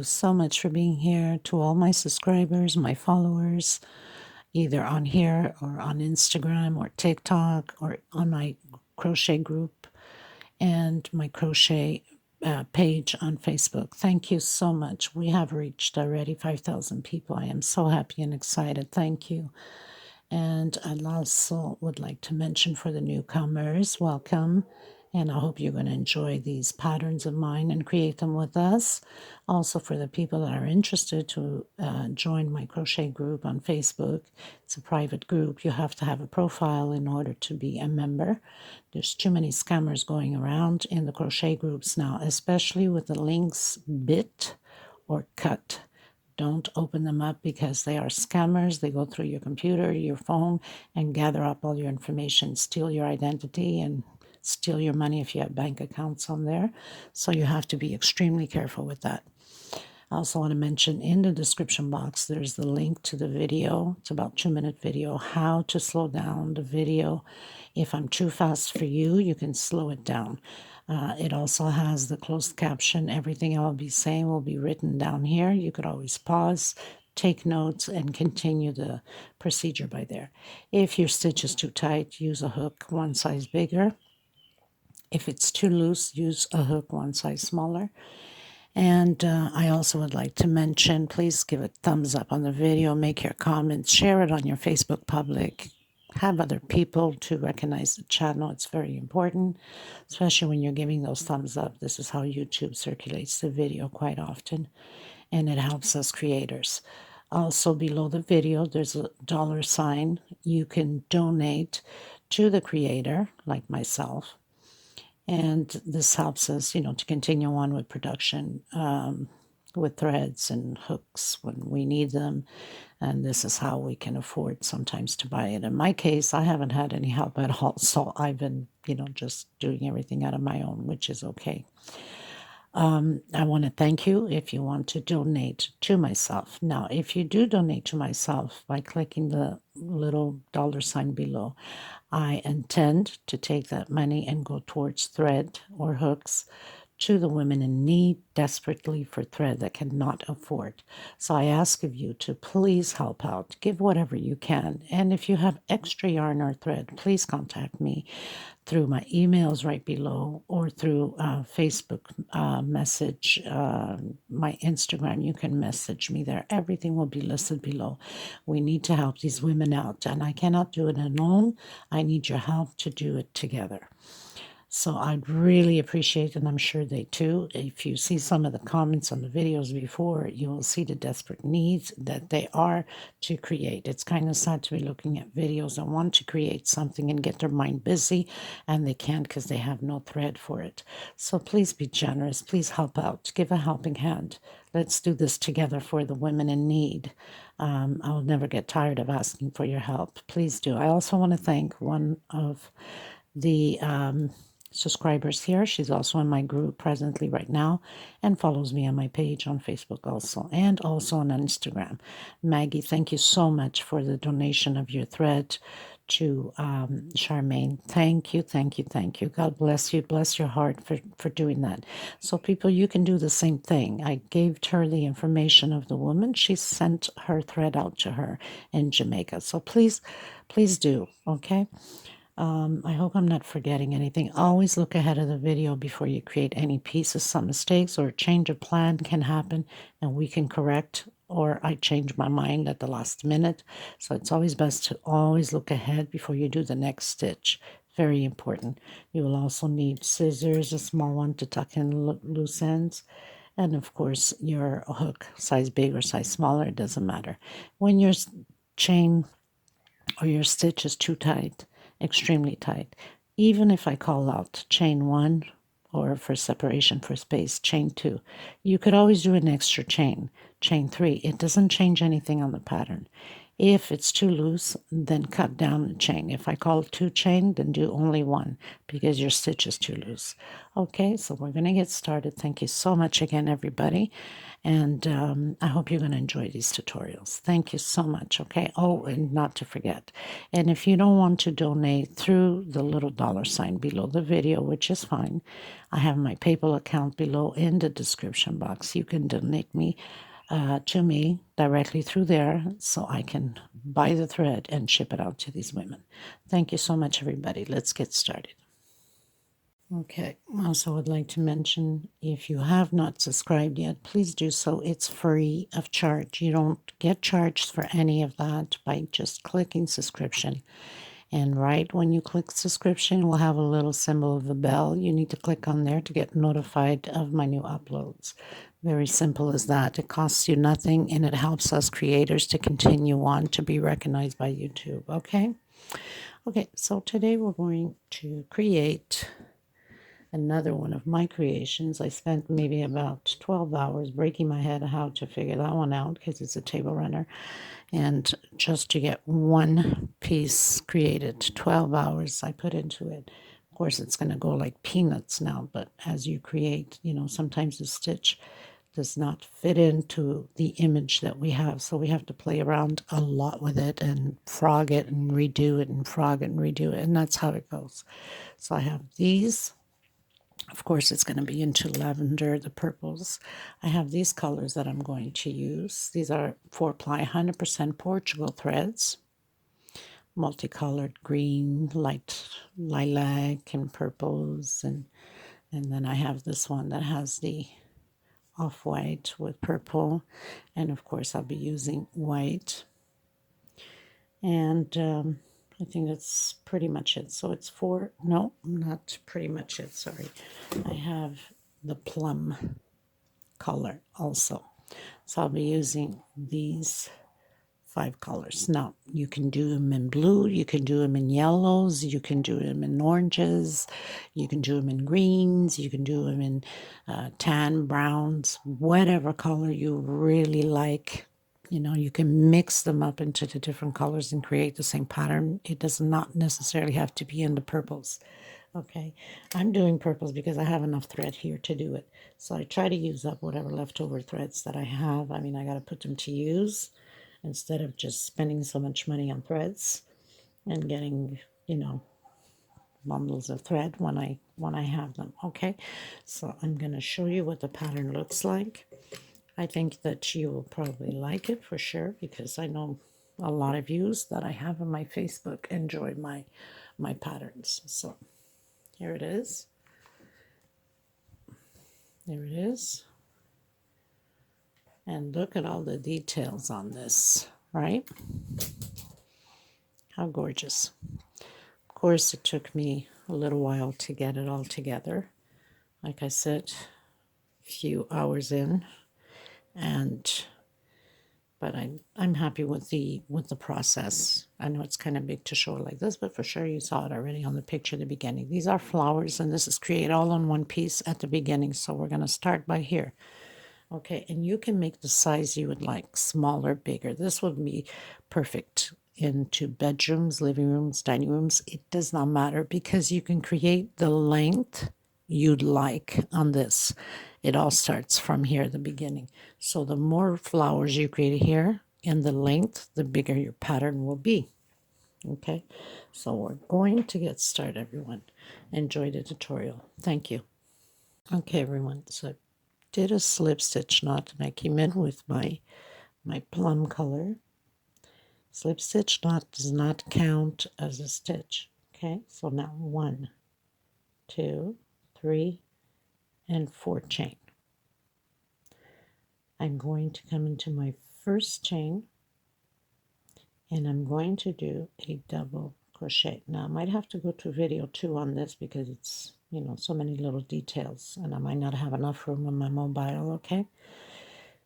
you so much for being here. To all my subscribers, my followers, either on here or on Instagram or TikTok or on my crochet group and my crochet page on Facebook. Thank you so much. We have reached already 5,000 people. I am so happy and excited. Thank you. And I also would like to mention for the newcomers, welcome. And I hope you're going to enjoy these patterns of mine and create them with us. Also, for the people that are interested to join my crochet group on Facebook, it's a private group. You have to have a profile in order to be a member. There's too many scammers going around in the crochet groups now, especially with the links bit or cut. Don't open them up because they are scammers. They go through your computer, your phone, and gather up all your information, steal your identity, and steal your money if you have bank accounts on there. So you have to be extremely careful with that. I also want to mention in the description box, there's the link to the video. It's about 2-minute video, how to slow down the video. If I'm too fast for you, you can slow it down. It also has the closed caption. Everything I'll be saying will be written down here. You could always pause, take notes, and continue the procedure by there. If your stitch is too tight, use a hook one size bigger. If it's too loose, use a hook one size smaller. And I also would like to mention, please give a thumbs up on the video, make your comments, share it on your Facebook public, have other people to recognize the channel. It's very important, especially when you're giving those thumbs up. This is how YouTube circulates the video quite often, and it helps us creators. Also, below the video, there's a $sign. You can donate to the creator, like myself. And this helps us, to continue on with production with threads and hooks when we need them. And this is how we can afford sometimes to buy it. In my case, I haven't had any help at all. So I've been, just doing everything out of my own, which is okay. I want to thank you if you want to donate to myself. Now, if you do donate to myself by clicking the little $sign below, I intend to take that money and go towards thread or hooks to the women in need desperately for thread that cannot afford. So I ask of you to please help out. Give whatever you can. And if you have extra yarn or thread, please contact me through my emails right below or through Facebook message, my Instagram. You can message me there. Everything will be listed below. We need to help these women out, and I cannot do it alone. I need your help to do it together. So I'd really appreciate, and I'm sure they too, if you see some of the comments on the videos before, you will see the desperate needs that they are to create. It's kind of sad to be looking at videos that want to create something and get their mind busy, and they can't because they have no thread for it. So please be generous. Please help out. Give a helping hand. Let's do this together for the women in need. I'll never get tired of asking for your help. Please do. I also want to thank one of the subscribers here. She's also in my group presently right now and follows me on my page on Facebook also and also on Instagram. Maggie, thank you so much for the donation of your thread to Charmaine. Thank you, thank you, thank you. God bless you. Bless your heart for doing that. So people, you can do the same thing. I gave her the information of the woman. She sent her thread out to her in Jamaica. So please do, okay? I hope I'm not forgetting anything. Always look ahead of the video before you create any pieces. Some mistakes or a change of plan can happen and we can correct, or I change my mind at the last minute. So it's always best to always look ahead before you do the next stitch. Very important. You will also need scissors, a small one to tuck in loose ends. And of course, your hook, size big or size smaller, it doesn't matter. When your chain or your stitch is too tight, extremely tight, even if I call out chain 1 or for separation for space, chain 2, you could always do an extra chain 3. It doesn't change anything on the pattern. If it's too loose, then cut down the chain. If I call 2 chain, then do only 1 because your stitch is too loose. Okay, so we're going to get started. Thank you so much again, everybody. And I hope you're going to enjoy these tutorials. Thank you so much, okay? Oh, and not to forget, and if you don't want to donate through the little $ below the video, which is fine, I have my PayPal account below in the description box. You can donate to me directly through there so I can buy the thread and ship it out to these women. Thank you so much, everybody. Let's get started. Okay, also would like to mention, if you have not subscribed yet, please do so. It's free of charge. You don't get charged for any of that by just clicking subscription. And right when you click subscription, we'll have a little symbol of a bell. You need to click on there to get notified of my new uploads. Very simple as that. It costs you nothing, and it helps us creators to continue on to be recognized by YouTube, okay? Okay, so today we're going to create another one of my creations. I spent maybe about 12 hours breaking my head how to figure that one out because it's a table runner. And just to get one piece created, 12 hours I put into it. Of course, it's going to go like peanuts now, but as you create, you know, sometimes the stitch does not fit into the image that we have. So we have to play around a lot with it and frog it and redo it and frog it and redo it. And that's how it goes. So I have these. Of course, it's going to be into lavender, the purples. I have these colors that I'm going to use. These are 4-ply 100% Portugal threads, multicolored green, light lilac, and purples. And then I have this one that has the off-white with purple. And of course, I'll be using white. And I think that's pretty much it. So it's 4, no, not pretty much it, sorry. I have the plum color also. So I'll be using these 5 colors. Now, you can do them in blue, you can do them in yellows, you can do them in oranges, you can do them in greens, you can do them in tan, browns, whatever color you really like. You know, you can mix them up into the different colors and create the same pattern. It does not necessarily have to be in the purples. Okay, I'm doing purples because I have enough thread here to do it. So I try to use up whatever leftover threads that I have. I mean, I got to put them to use instead of just spending so much money on threads and getting, you know, bundles of thread when I have them. Okay, so I'm going to show you what the pattern looks like. I think that you will probably like it for sure because I know a lot of yous that I have on my Facebook enjoy my patterns. So here it is. There it is. And look at all the details on this, right? How gorgeous. Of course, it took me a little while to get it all together. Like I said, a few hours in, but I'm happy with the process. I know it's kind of big to show like this, but for sure you saw it already on the picture at the beginning. These are flowers, and this is created all in one piece at the beginning. So we're going to start by here. Okay, and you can make the size you would like, smaller, bigger. This would be perfect into bedrooms, living rooms, dining rooms. It does not matter because you can create the length you'd like on this. It all starts from here at the beginning. So the more flowers you create here and the length, the bigger your pattern will be. Okay, so we're going to get started, everyone. Enjoy the tutorial. Thank you. Okay, everyone, so did a slip stitch knot, and I came in with my plum color. Slip stitch knot does not count as a stitch. Okay, so now 1, 2, 3, and 4 chain. I'm going to come into my first chain, and I'm going to do a double crochet. Now I might have to go to video 2 on this because it's, you know, so many little details, and I might not have enough room on my mobile. Okay,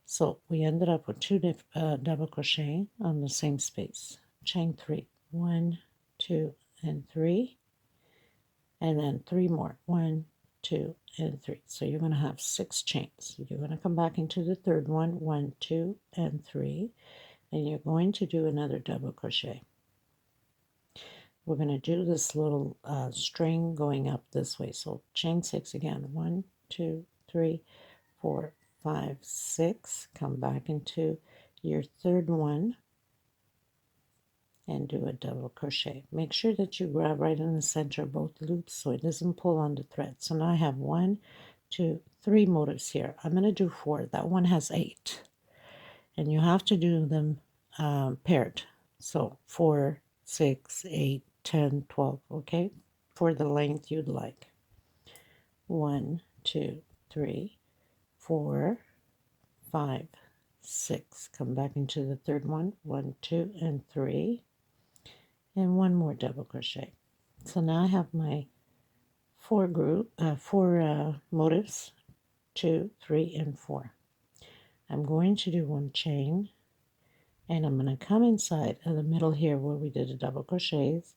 so we ended up with 2 double crochet on the same space. Chain 3, 1, 2, and 3, and then 3 more, 1, 2, and 3. So you're going to have 6 chains. You're going to come back into the third one, 1, 2, and 3, and you're going to do another double crochet. We're going to do this little string going up this way. So chain 6 again. 1, 2, 3, 4, 5, 6. Come back into your third one and do a double crochet. Make sure that you grab right in the center of both loops so it doesn't pull on the thread. So now I have 1, 2, 3 motifs here. I'm going to do 4. That one has 8. And you have to do them paired. So 4, 6, 8, 10, 12, okay? For the length you'd like. 1, 2, 3, 4, 5, 6. Come back into the third one. 1, 2, and 3. And one more double crochet. So now I have my four motifs, 2, 3, and 4. I'm going to do one chain, and I'm going to come inside of the middle here where we did a double crochets,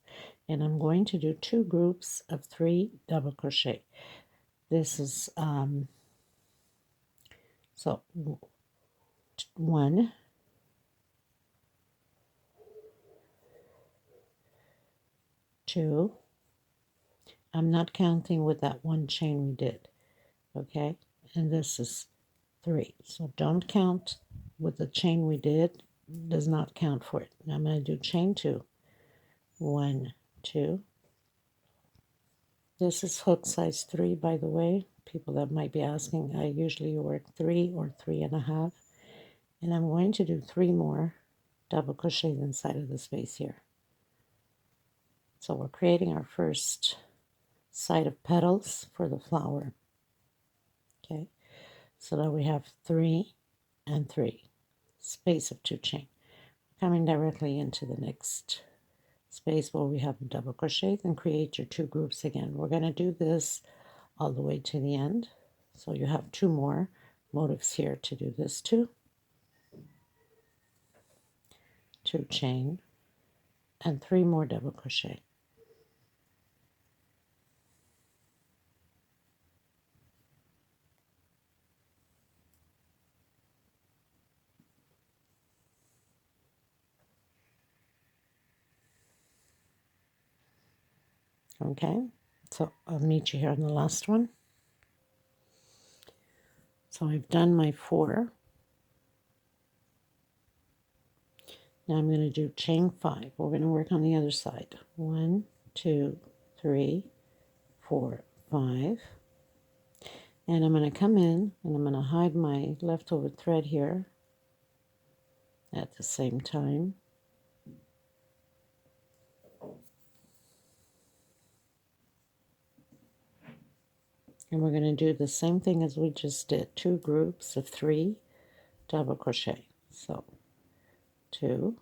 and I'm going to do 2 groups of 3 double crochet. This is so 1, 2. I'm not counting with that one chain we did, okay? And this is 3. So don't count with the chain we did, does not count for it. Now I'm going to do chain 2. 1, 2. This is hook size 3, by the way. People that might be asking, I usually work 3 or 3.5. And I'm going to do 3 more double crochets inside of the space here. So we're creating our first side of petals for the flower. Okay, so now we have 3 and 3, space of 2 chain. Coming directly into the next space where we have a double crochet, and create your 2 groups again. We're going to do this all the way to the end. So you have 2 more motifs here to do this too. 2 chain and 3 more double crochet. Okay, so I'll meet you here on the last one. So I've done my 4. Now I'm going to do chain 5. We're going to work on the other side. 1, 2, 3, 4, 5. And I'm going to come in and I'm going to hide my leftover thread here at the same time. And we're going to do the same thing as we just did. 2 groups of 3 double crochet. So 2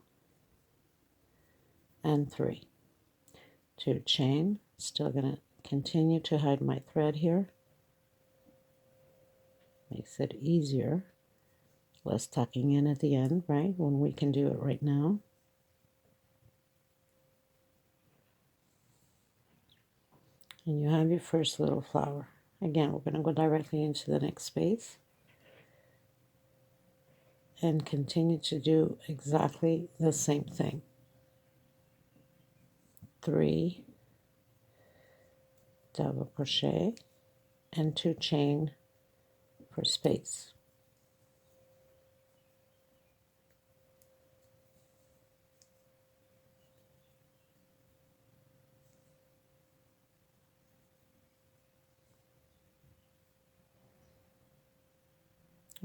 and 3. 2 chain. Still going to continue to hide my thread here. Makes it easier. Less tucking in at the end, right? When we can do it right now. And you have your first little flower. Again, we're going to go directly into the next space and continue to do exactly the same thing. 3 double crochet and 2 chain for space.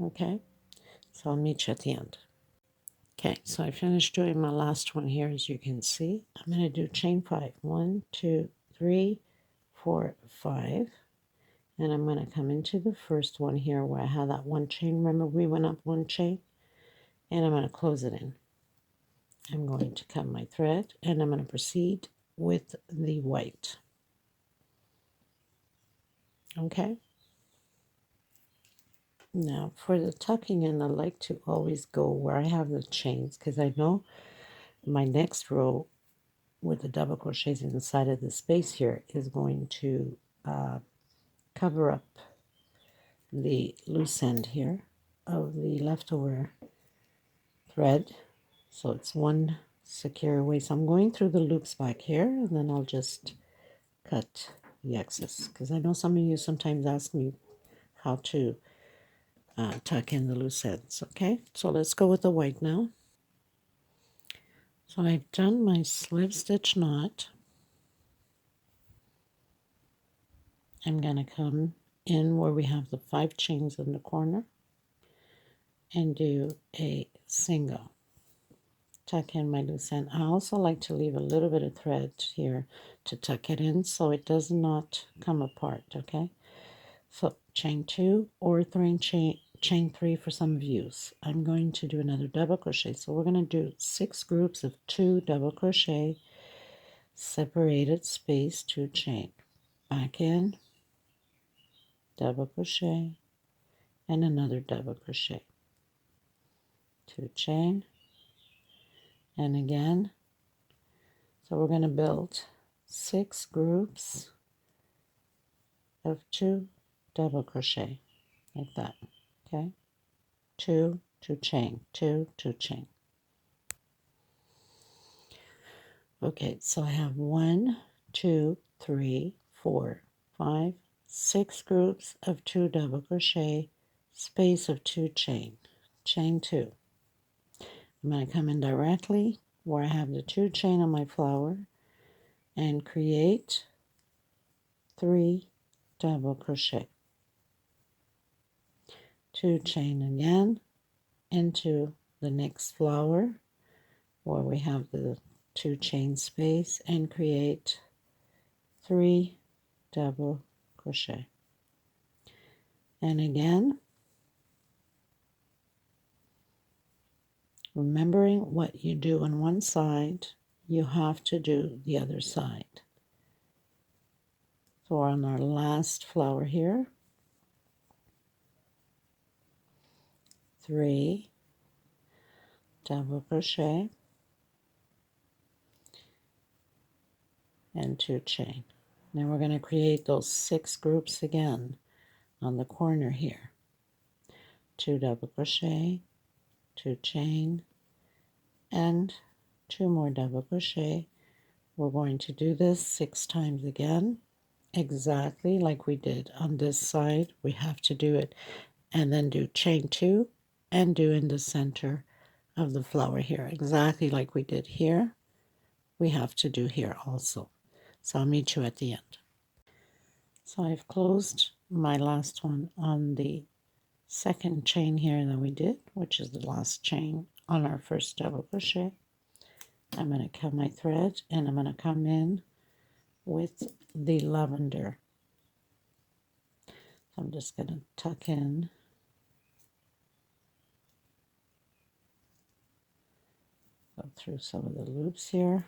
Okay, so I'll meet you at the end. Okay, so I finished doing my last one here, as you can see. I'm going to do chain 5. 1, 2, 3, 4, 5. And I'm going to come into the first one here where I have that one chain. Remember, we went up one chain, and I'm going to close it in. I'm going to cut my thread, and I'm going to proceed with the white. Okay. Now, for the tucking in, I like to always go where I have the chains, because I know my next row with the double crochets inside of the space here is going to cover up the loose end here of the leftover thread. So it's one secure away. So I'm going through the loops back here, and then I'll just cut the excess, because I know some of you sometimes ask me how to tuck in the loose ends. Okay, so let's go with the white now. So I've done my slip stitch knot. I'm going to come in where we have the 5 chains in the corner and do a single. Tuck in my loose end. I also like to leave a little bit of thread here to tuck it in so it does not come apart, okay? So chain 2 or chain 3 for some views. I'm going to do another double crochet. So we're going to do 6 groups of 2 double crochet, separated space, 2 chain. Back in, double crochet, and another double crochet. 2 chain, and again. So we're going to build 6 groups of 2 double crochet, like that, okay? 2, 2 chain, 2, 2 chain. Okay, so I have 1, 2, 3, 4, 5, 6 groups of 2 double crochet, space of 2 chain, chain 2. I'm going to come in directly where I have the 2 chain on my flower and create 3 double crochet, 2 chain again into the next flower where we have the 2 chain space and create 3 double crochet. And again, remembering what you do on one side, you have to do the other side. So on our last flower here, 3 double crochet and 2 chain. Now we're going to create those 6 groups again on the corner here. 2 double crochet, 2 chain, and 2 more double crochet. We're going to do this 6 times again, exactly like we did on this side. We have to do it and then do chain 2 and do in the center of the flower here, exactly like we did here. We have to do here also. So I'll meet you at the end. So I've closed my last one on the second chain here that we did, which is the last chain on our first double crochet. I'm going to cut my thread and I'm going to come in with the lavender. So I'm just going to tuck in go through some of the loops here.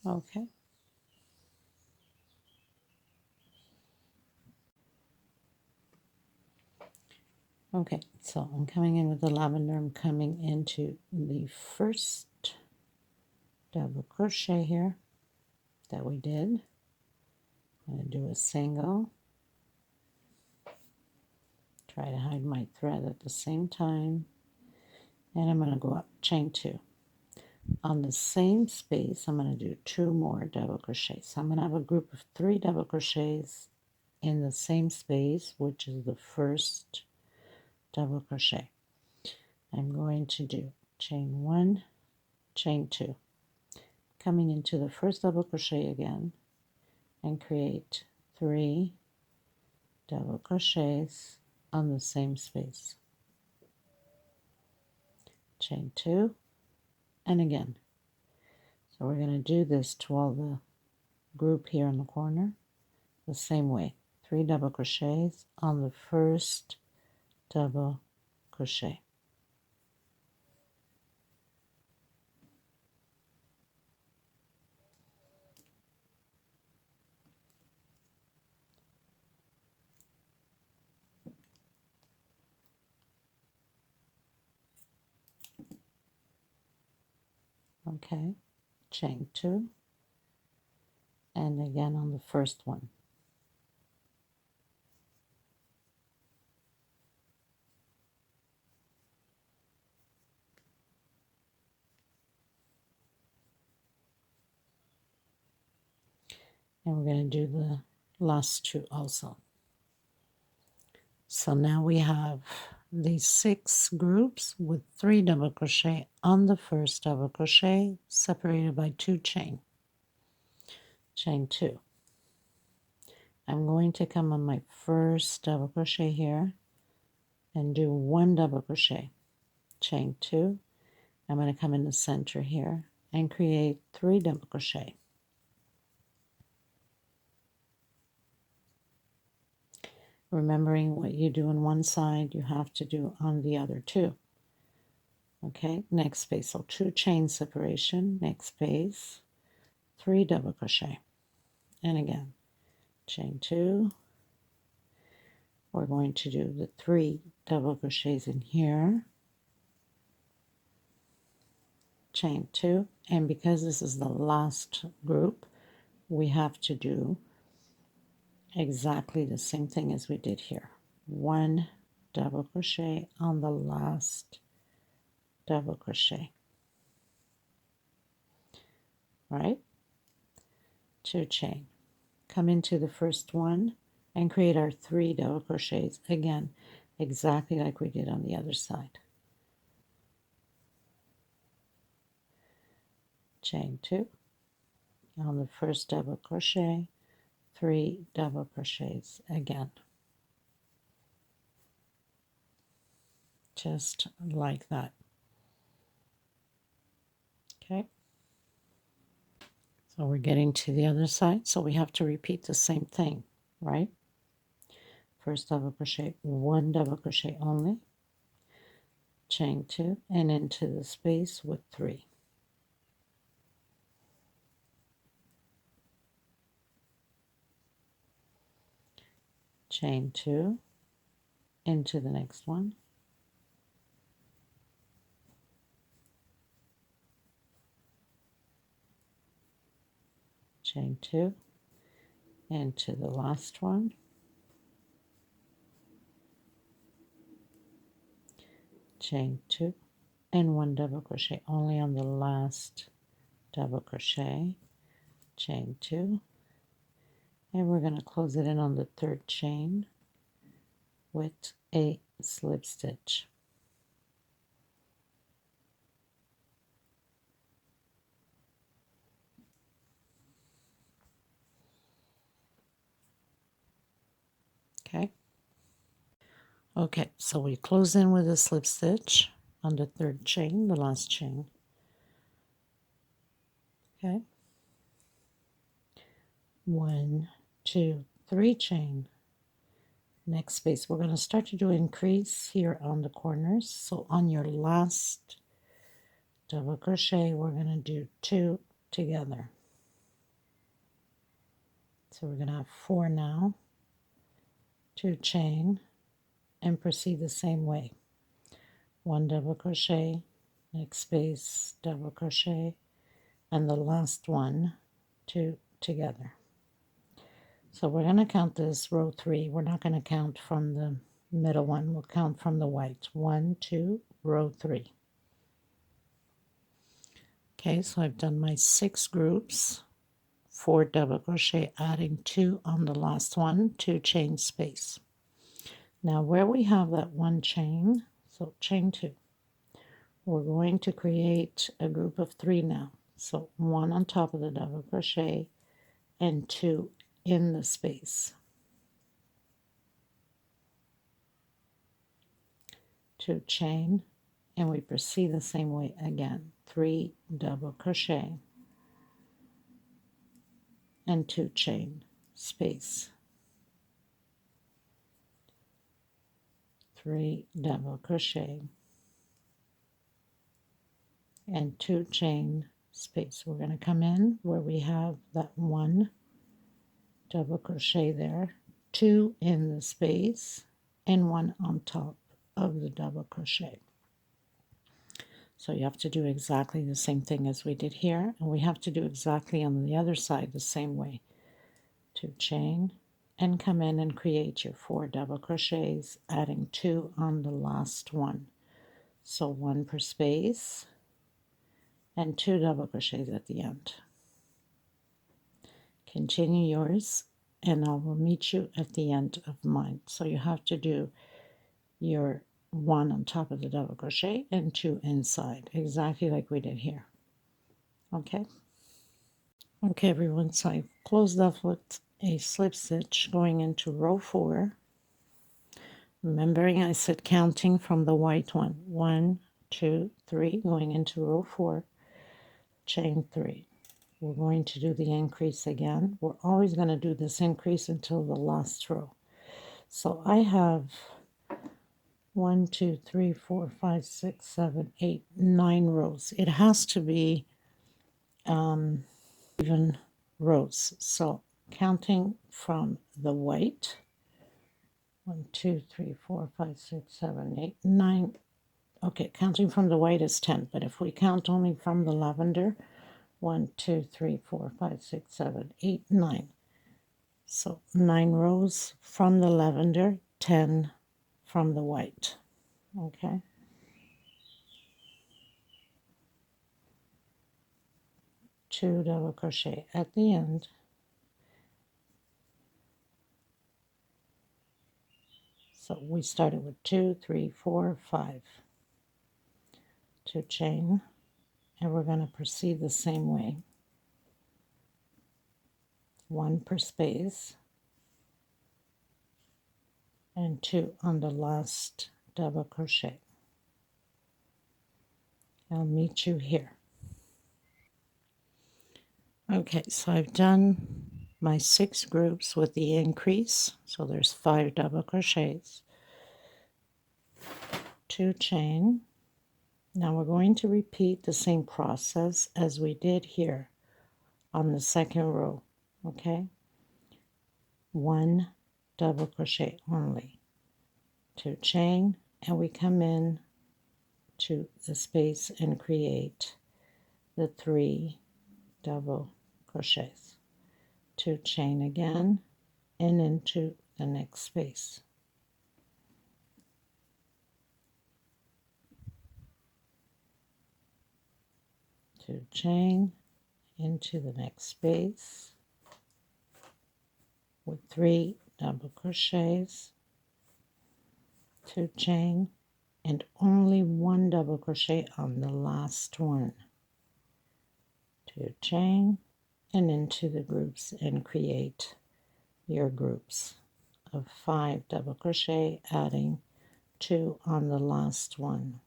Okay. Okay, so I'm coming in with the lavender. I'm coming into the first double crochet here that we did. I'm going to do a single. Try to hide my thread at the same time. And I'm going to go up, chain 2. On the same space, I'm going to do 2 more double crochets. So I'm going to have a group of 3 double crochets in the same space, which is the first double crochet. I'm going to do chain 1, chain 2. Coming into the first double crochet again and create 3 double crochets on the same space. Chain 2 and again. So we're going to do this to all the group here in the corner the same way. 3 double crochets on the first double crochet. Okay, chain 2, and again on the first one. And we're going to do the last 2 also. So now we have these 6 groups with 3 double crochet on the first double crochet, separated by 2 chain 2. I'm going to come on my first double crochet here and do 1 double crochet, chain 2. I'm going to come in the center here and create 3 double crochet. Remembering what you do on one side, you have to do on the other too. Okay, next space, so 2 chain separation, next space, 3 double crochet, and again, chain 2. We're going to do the 3 double crochets in here, chain 2, and because this is the last group, we have to do exactly the same thing as we did here. 1 double crochet on the last double crochet, right? 2 chain, come into the first one and create our 3 double crochets again, exactly like we did on the other side. Chain 2, on the first double crochet, 3 double crochets again, just like that. Okay, so we're getting to the other side, so we have to repeat the same thing, right? First double crochet, 1 double crochet only, chain 2, and into the space with 3. Chain 2, into the next one, chain 2, into the last one, chain 2, and 1 double crochet only on the last double crochet, chain 2, and we're going to close it in on the 3rd chain with a slip stitch. Okay, so we close in with a slip stitch on the 3rd chain, the last chain. Okay, 1, 2, 3 chain. Next space, we're going to start to do increase here on the corners. So on your last double crochet, we're going to do 2 together. So we're going to have 4 now, 2 chain, and proceed the same way. 1 double crochet, next space, double crochet, and the last one, 2 together. So we're going to count this row 3. We're not going to count from the middle one. We'll count from the white. 1, 2, row 3. Okay, so I've done my 6 groups, 4 double crochet, adding 2 on the last one, 2 chain space. Now where we have that 1 chain, so chain 2, we're going to create a group of 3 now. So 1 on top of the double crochet and 2 in the space. 2 chain, and we proceed the same way again. 3 double crochet and 2 chain space. 3 double crochet and 2 chain space. We're going to come in where we have that 1 double crochet there, 2 in the space, and 1 on top of the double crochet. So you have to do exactly the same thing as we did here, and we have to do exactly on the other side the same way. 2 chain and come in and create your 4 double crochets, adding 2 on the last one. So 1 per space and 2 double crochets at the end. Continue yours and I will meet you at the end of mine. So you have to do your 1 on top of the double crochet and 2 inside, exactly like we did here. Okay? Okay everyone, so I closed off with a slip stitch going into row 4. Remembering I said counting from the white one. 1, 2, 3, going into row 4, chain 3. We're going to do the increase again. We're always going to do this increase until the last row. So I have 1, 2, 3, 4, 5, 6, 7, 8, 9 rows. It has to be even rows. So counting from the white, 1, 2, 3, 4, 5, 6, 7, 8, 9. Okay, counting from the white is 10, but if we count only from the lavender, 1, 2, 3, 4, 5, 6, 7, 8, 9. So 9 rows from the lavender, 10 from the white. Okay. Two double crochet at the end. So we started with 2, 3, 4, 5. 2 chain, and we're going to proceed the same way. 1 per space and 2 on the last double crochet. I'll meet you here. Okay, so I've done my 6 groups with the increase, so there's 5 double crochets, 2 chain. Now we're going to repeat the same process as we did here on the second row. Okay, 1 double crochet only, 2 chain, and we come in to the space and create the 3 double crochets, 2 chain again, and into the next space. Two chain into the next space with 3 double crochets, 2 chain, and only 1 double crochet on the last one. 2 chain and into the groups and create your groups of 5 double crochet, adding 2 on the last one.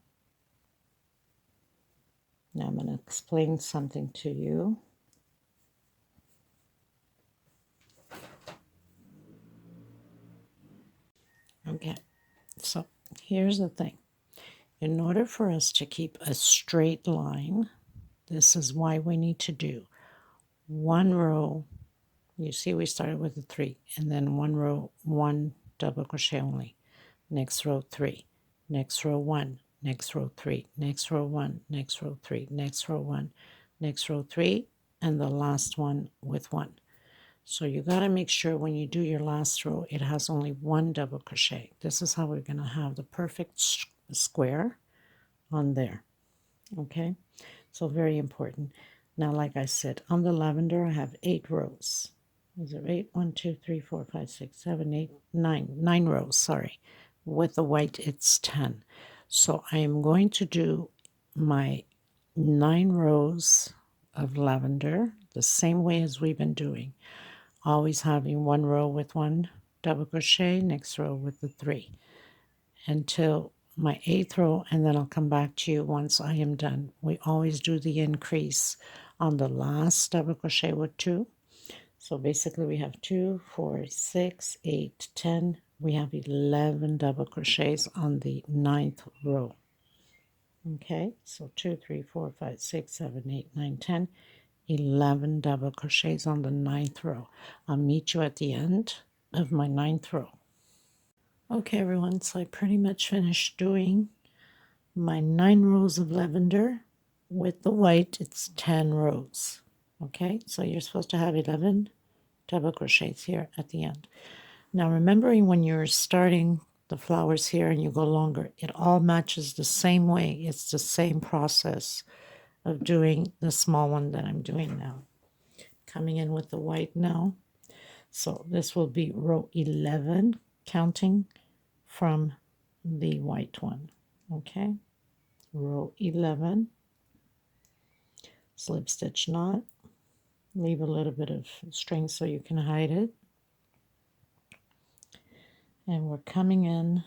Now I'm going to explain something to you. Okay, so here's the thing. In order for us to keep a straight line, this is why we need to do 1 row. You see we started with a 3, and then 1 row, 1 double crochet only. Next row 3, next row 1, next row 3, next row 1, next row 3, next row 1, next row 3, and the last one with 1. So you got to make sure when you do your last row, it has only 1 double crochet. This is how we're going to have the perfect square on there. Okay, so very important. Now, like I said, on the lavender, I have 8 rows. Is there 8? 1, 2, 3, 4, 5, 6, 7, 8, 9. 9 rows, sorry. With the white, it's 10. So I am going to do my 9 rows of lavender the same way as we've been doing. Always having 1 row with 1 double crochet, next row with the 3 until my 8th row, and then I'll come back to you once I am done. We always do the increase on the last double crochet with 2. So basically we have 2, 4, 6, 8, 10. We have 11 double crochets on the 9th row. Okay, so 2, 3, 4, 5, 6, 7, 8, 9, 10. 11 double crochets on the 9th row. I'll meet you at the end of my 9th row. Okay everyone, so I pretty much finished doing my 9 rows of lavender. With the white, it's 10 rows. Okay, so you're supposed to have 11 double crochets here at the end. Now, remembering when you're starting the flowers here and you go longer, it all matches the same way. It's the same process of doing the small one that I'm doing now. Coming in with the white now. So this will be row 11, counting from the white one. Okay, row 11, slip stitch knot, leave a little bit of string so you can hide it. And we're coming in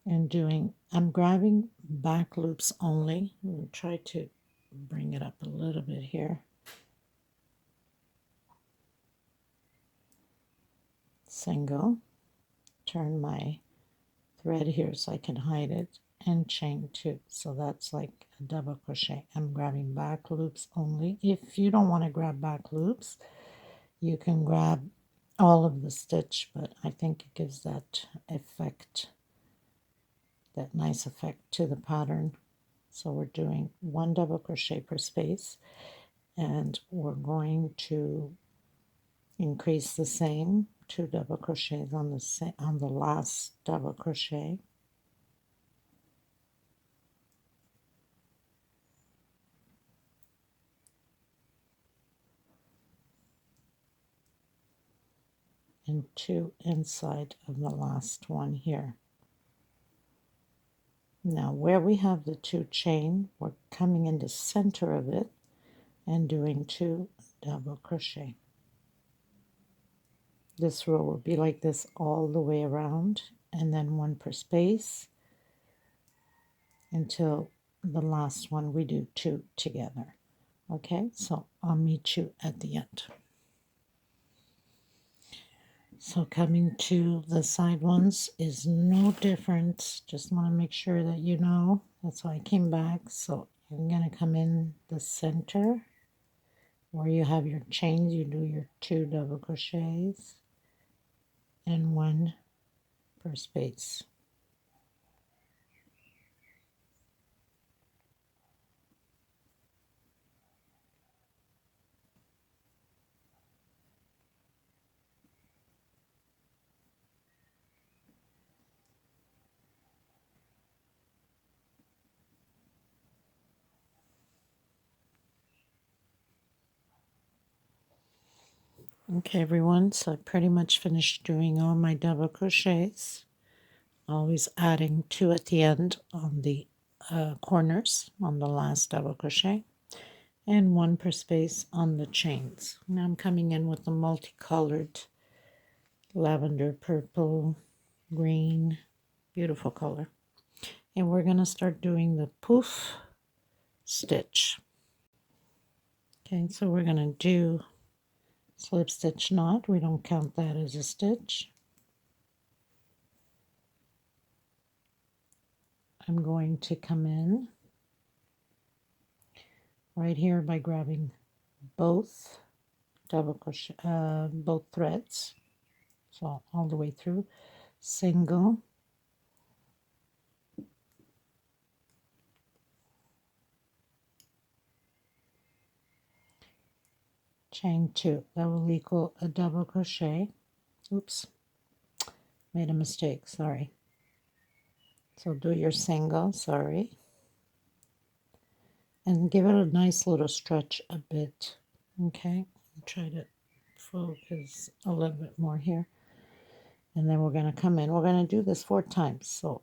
and doing, I'm grabbing back loops only. I'll try to bring it up a little bit here. Single, turn my thread here so I can hide it, and chain 2. So that's like a double crochet. I'm grabbing back loops only. If you don't want to grab back loops, you can grab all of the stitch, but I think it gives that effect, that nice effect to the pattern. So we're doing 1 double crochet per space, and we're going to increase the same 2 double crochets on the last double crochet. And 2 inside of the last one here. Now where we have the 2 chain, we're coming in the center of it and doing 2 double crochet. This row will be like this all the way around, and then 1 per space until the last one we do 2 together. Okay, so I'll meet you at the end. So coming to the side ones is no different. Just want to make sure that you know. That's why I came back. So you're going to come in the center where you have your chains. You do your 2 double crochets and 1 per space. Okay, everyone, so I pretty much finished doing all my double crochets, always adding 2 at the end on the corners on the last double crochet, and 1 per space on the chains. Now I'm coming in with the multicolored lavender, purple, green, beautiful color, and we're going to start doing the poof stitch. Okay, so we're going to do slip stitch knot. We don't count that as a stitch. I'm going to come in right here by grabbing both double crochet, both threads, so all the way through, single, chain 2. That will equal a double crochet. Oops, made a mistake, sorry. So do your single, sorry, and give it a nice little stretch a bit. Okay, I'll try to focus a little bit more here, and then we're going to come in. We're going to do this 4 times. So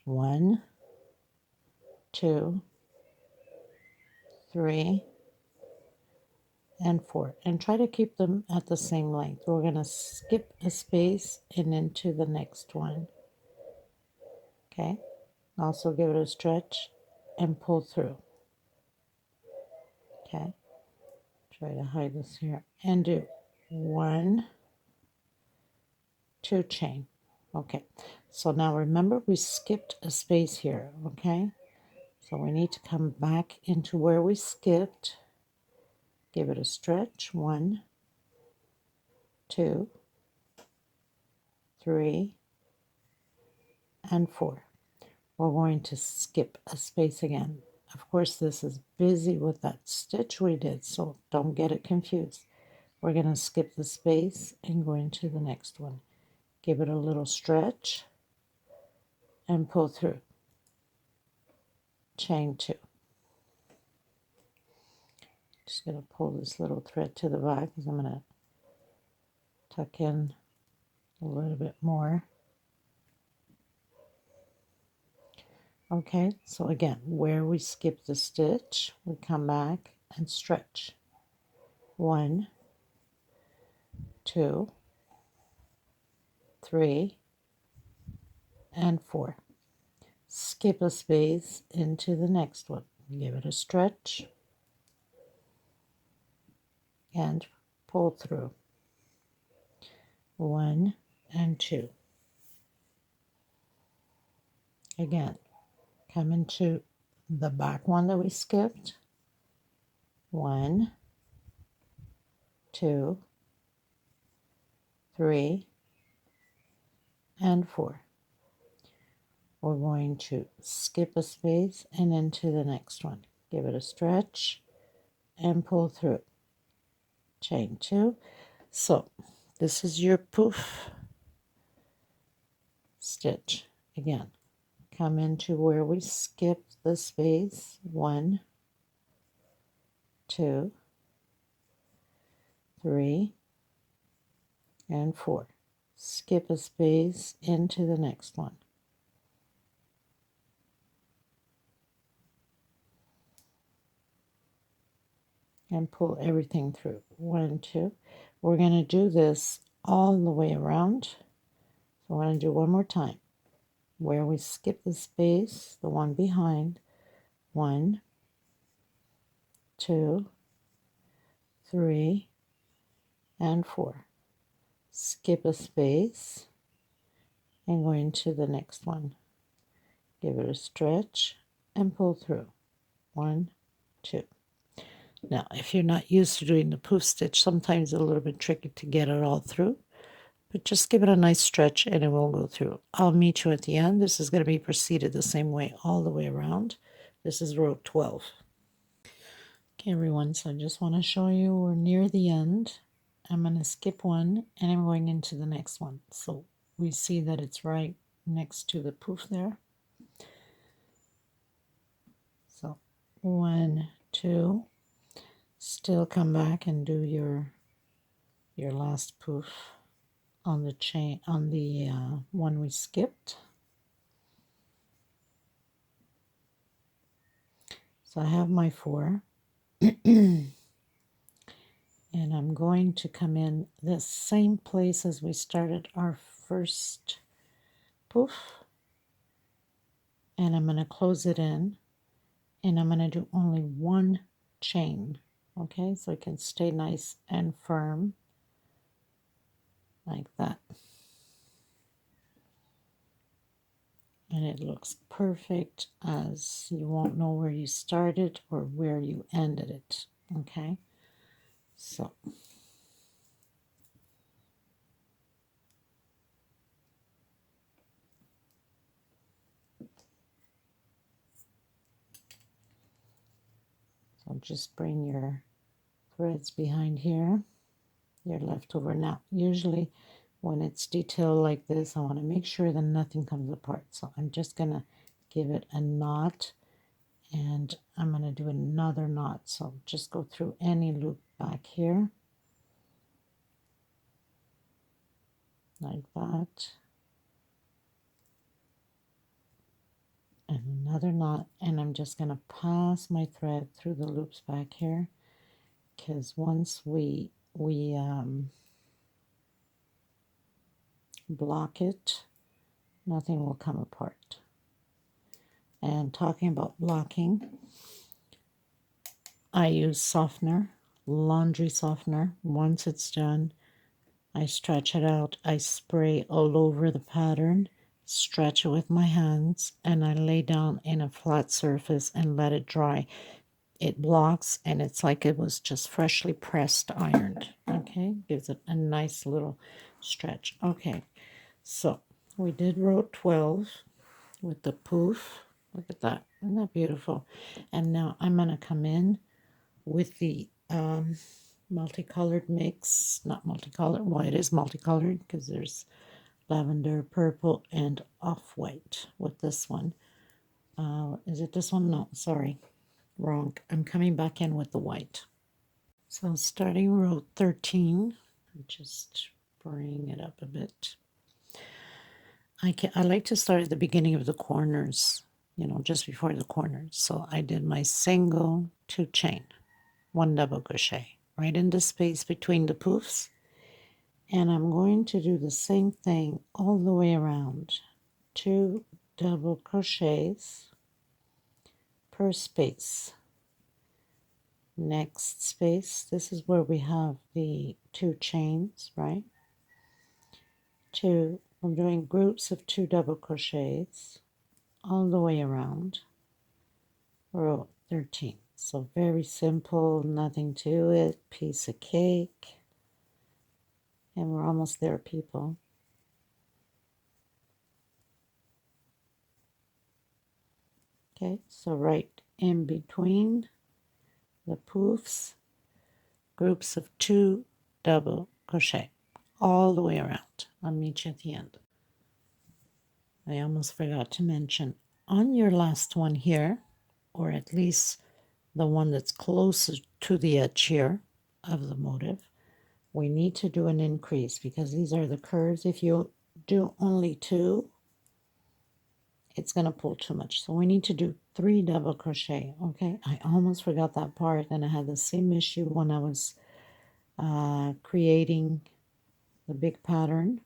1, 2, 3, and 4, and try to keep them at the same length. We're going to skip a space and into the next one. Okay, also give it a stretch and pull through. Okay, try to hide this here and do 1, 2 chain. Okay, so now remember we skipped a space here. Okay, so we need to come back into where we skipped. Give it a stretch. 1, 2, 3, and 4. we're going to skip a space again. Of course, this is busy with that stitch we did, so don't get it confused. We're going to skip the space and go into the next one. Give it a little stretch and pull through. Chain 2. Just going to pull this little thread to the back because I'm going to tuck in a little bit more. Okay, so again, where we skip the stitch, we come back and stretch. 1, 2, 3, and 4. Skip a space into the next one. Give it a stretch and pull through. 1 and 2. Again, come into the back one that we skipped. 1, 2, 3, and 4. We're going to skip a space and into the next one. Give it a stretch and pull through. Chain 2. So this is your poof stitch. Again, come into where we skipped the space. 1, 2, 3, and 4. Skip a space into the next one. And pull everything through. 1, 2. We're going to do this all the way around. So we're going to do one more time. Where we skip the space, the one behind. 1, 2, 3, and 4. Skip a space and go into the next one. Give it a stretch and pull through. 1, 2. Now, if you're not used to doing the poof stitch, sometimes it's a little bit tricky to get it all through, but just give it a nice stretch and it will go through. I'll meet you at the end. This is going to be proceeded the same way all the way around. This is row 12. Okay, everyone, so I just want to show you we're near the end. I'm going to skip one and I'm going into the next one. So we see that it's right next to the poof there. So 1, 2. Still come back and do your last poof on the chain, on the one we skipped. So I have my 4 and I'm going to come in the same place as we started our first poof, and I'm going to close it in, and I'm going to do only one chain. Okay, so it can stay nice and firm like that. And it looks perfect, as you won't know where you started or where you ended it. Okay, so just bring your threads behind here, your leftover. Now, usually when it's detailed like this, I want to make sure that nothing comes apart. So I'm just going to give it a knot, and I'm going to do another knot. So just go through any loop back here, like that. And another knot, and I'm just going to pass my thread through the loops back here, because once we block it, nothing will come apart. And talking about blocking, I use softener, laundry softener. Once it's done, I stretch it out. I spray all over the pattern, stretch it with my hands, and I lay down in a flat surface and let it dry. It blocks, and it's like it was just freshly pressed ironed. Okay, gives it a nice little stretch. Okay, so we did row 12. with the poof. Look at that. Isn't that beautiful? And now I'm going to come in with the multicolored mix. Not multicolored. Well, it is multicolored because there's lavender, purple, and off-white with this one. Is it this one? No, sorry. Wrong. I'm coming back in with the white. So starting row 13, just bring it up a bit. I like to start at the beginning of the corners, you know, just before the corners. So I did my single 2 chain, 1 double crochet right in the space between the poofs. And I'm going to do the same thing all the way around. 2 double crochets per space. Next space, this is where we have the 2 chains, right? I'm doing groups of 2 double crochets all the way around row 13. So very simple, nothing to it, piece of cake. And we're almost there, people. Okay, so right in between the poofs, groups of 2 double crochet all the way around. I'll meet you at the end. I almost forgot to mention, on your last one here, or at least the one that's closest to the edge here of the motif, we need to do an increase because these are the curves. If you do only 2, it's going to pull too much. So we need to do 3 double crochet, okay? I almost forgot that part, and I had the same issue when I was creating the big pattern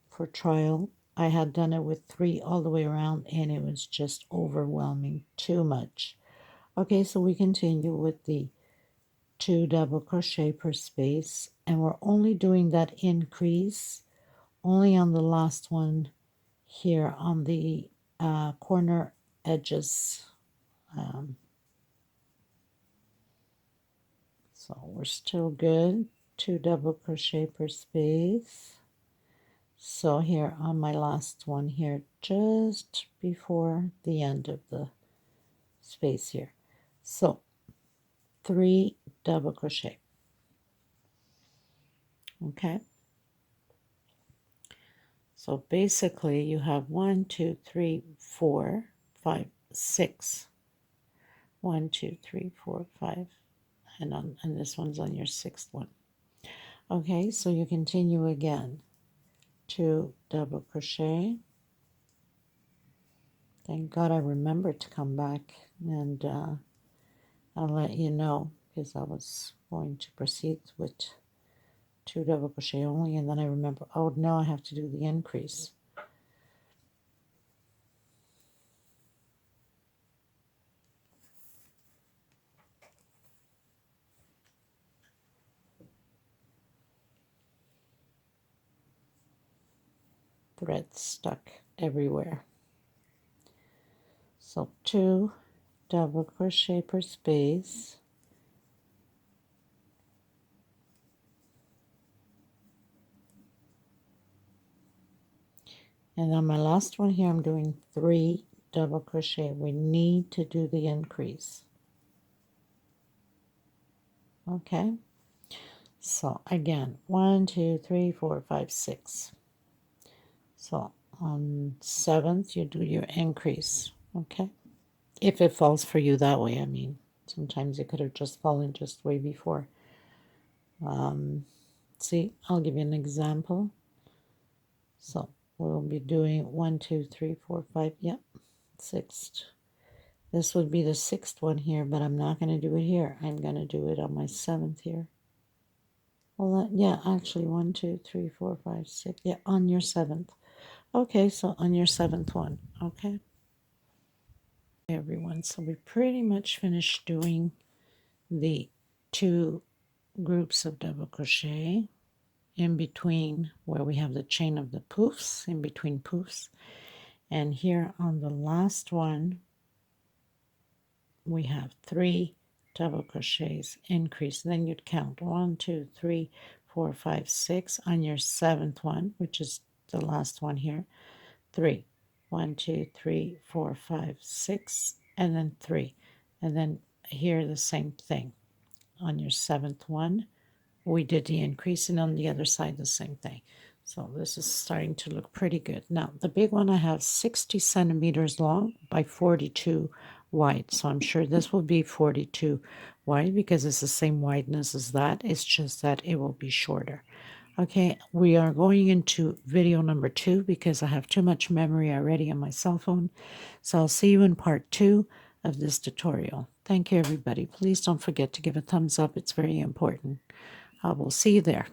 for trial. I had done it with 3 all the way around, and it was just overwhelming, too much. Okay, so we continue with the 2 double crochet per space, and we're only doing that increase only on the last one here on the corner edges. So we're still good. 2 double crochet per space. So here on my last one here, just before the end of the space here. So 3 double crochet. Okay. So basically you have 1, 2, 3, 4, 5, 6. 1, 2, 3, 4, 5. And this one's on your 6th one. Okay, so you continue again. 2 double crochet. Thank God I remembered to come back, and I'll let you know because I was going to proceed with 2 double crochet only, and then I remember, oh no, I have to do the increase. Thread stuck everywhere. So 2 double crochet per space. And on my last one here, I'm doing 3 double crochet. We need to do the increase. Okay. So again, 1, 2, 3, 4, 5, 6. So on 7th, you do your increase. Okay. If it falls for you that way, I mean, sometimes it could have just fallen just way before. See, I'll give you an example. So we'll be doing 1, 2, 3, 4, 5. Yep, 6th. This would be the 6th one here, but I'm not going to do it here. I'm going to do it on my 7th here. Well, yeah, actually 1, 2, 3, 4, 5, 6. Yeah, on your 7th. Okay, so on your 7th one. Okay. Hey everyone, so we pretty much finished doing the 2 groups of double crochet in between where we have the chain of the poofs, in between poofs. And here on the last one, we have 3 double crochets increase. Then you'd count 1, 2, 3, 4, 5, 6 on your 7th one, which is the last one here. 3. 1, 2, 3, 4, 5, 6, and then 3. And then here the same thing. On your 7th one, we did the increase, and on the other side the same thing. So this is starting to look pretty good. Now the big one I have 60 centimeters long by 42 wide. So I'm sure this will be 42 wide because it's the same wideness as that. It's just that it will be shorter. Okay, we are going into video number 2 because I have too much memory already on my cell phone. So I'll see you in part 2 of this tutorial. Thank you, everybody. Please don't forget to give a thumbs up. It's very important. I will see you there.